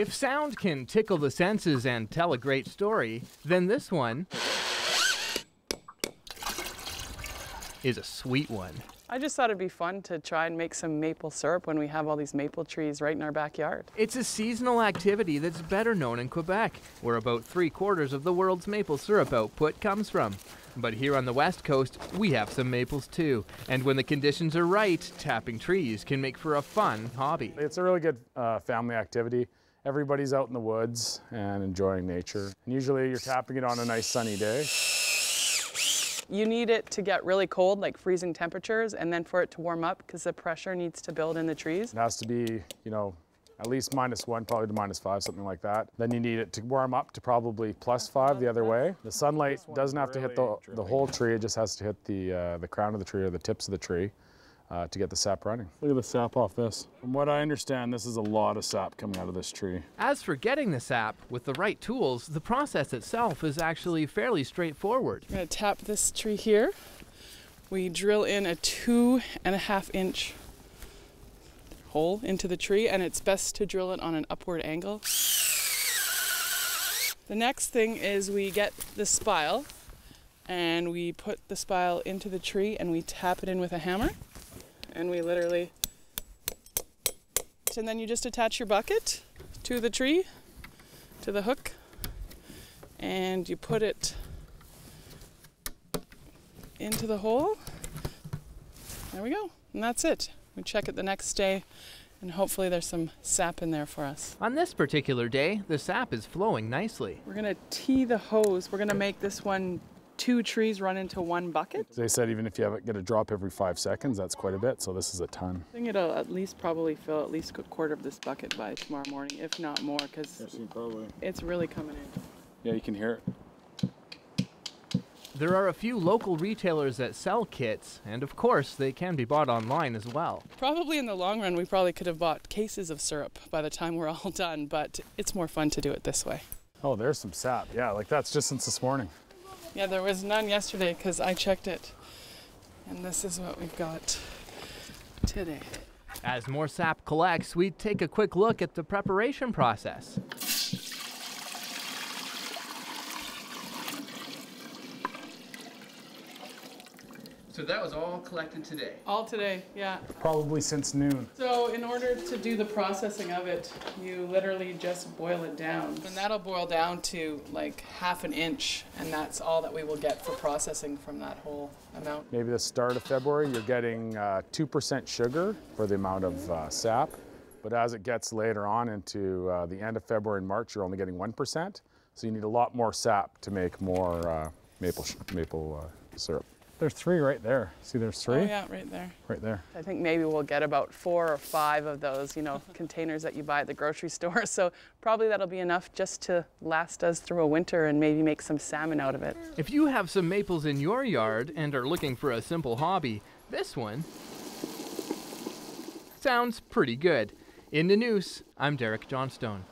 If sound can tickle the senses and tell a great story, then this one is a sweet one. I just thought it'd be fun to try and make some maple syrup when we have all these maple trees right in our backyard. It's a seasonal activity that's better known in Quebec, where about 3/4 of the world's maple syrup output comes from. But here on the West Coast, we have some maples too. And when the conditions are right, tapping trees can make for a fun hobby. It's a really good family activity. Everybody's out in the woods and enjoying nature. And usually you're tapping it on a nice sunny day. You need it to get really cold, like freezing temperatures, and then for it to warm up because the pressure needs to build in the trees. It has to be, you know, at least -1, probably to -5, something like that. Then you need it to warm up to probably +5 the other way. The sunlight doesn't have to hit the whole tree, it just has to hit the crown of the tree or the tips of the tree to get the sap running. Look at the sap off this. From what I understand, this is a lot of sap coming out of this tree. As for getting the sap, with the right tools, the process itself is actually fairly straightforward. I'm going to tap this tree here. We drill in a 2.5 inch hole into the tree, and it's best to drill it on an upward angle. The next thing is we get the spile, and we put the spile into the tree and we tap it in with a hammer. And we literally, and then you just attach your bucket to the tree, to the hook, and you put it into the hole. There we go, and that's it. We check it the next day, and hopefully there's some sap in there for us. On this particular day, the sap is flowing nicely. We're gonna tee the hose. We're gonna make this one 2 trees run into 1 bucket. They said even if you get a drop every 5 seconds, that's quite a bit, so this is a ton. I think it'll at least probably fill at least a quarter of this bucket by tomorrow morning, if not more, because it's really coming in. Yeah, you can hear it. There are a few local retailers that sell kits, and of course, they can be bought online as well. Probably in the long run, we probably could have bought cases of syrup by the time we're all done, but it's more fun to do it this way. Oh, there's some sap. Yeah, like that's just since this morning. Yeah, there was none yesterday because I checked it. And this is what we've got today. As more sap collects, we take a quick look at the preparation process. So that was all collected today? All today, yeah. Probably since noon. So in order to do the processing of it, you literally just boil it down. And that'll boil down to like 1/2 inch, and that's all that we will get for processing from that whole amount. Maybe the start of February, you're getting 2% sugar for the amount of sap. But as it gets later on into the end of February and March, you're only getting 1%. So you need a lot more sap to make more maple syrup. There's 3 right there. See, there's 3? Oh yeah, right there. Right there. I think maybe we'll get about 4 or 5 of those, you know, containers that you buy at the grocery store. So probably that'll be enough just to last us through a winter and maybe make some salmon out of it. If you have some maples in your yard and are looking for a simple hobby, this one sounds pretty good. In the news, I'm Derek Johnstone.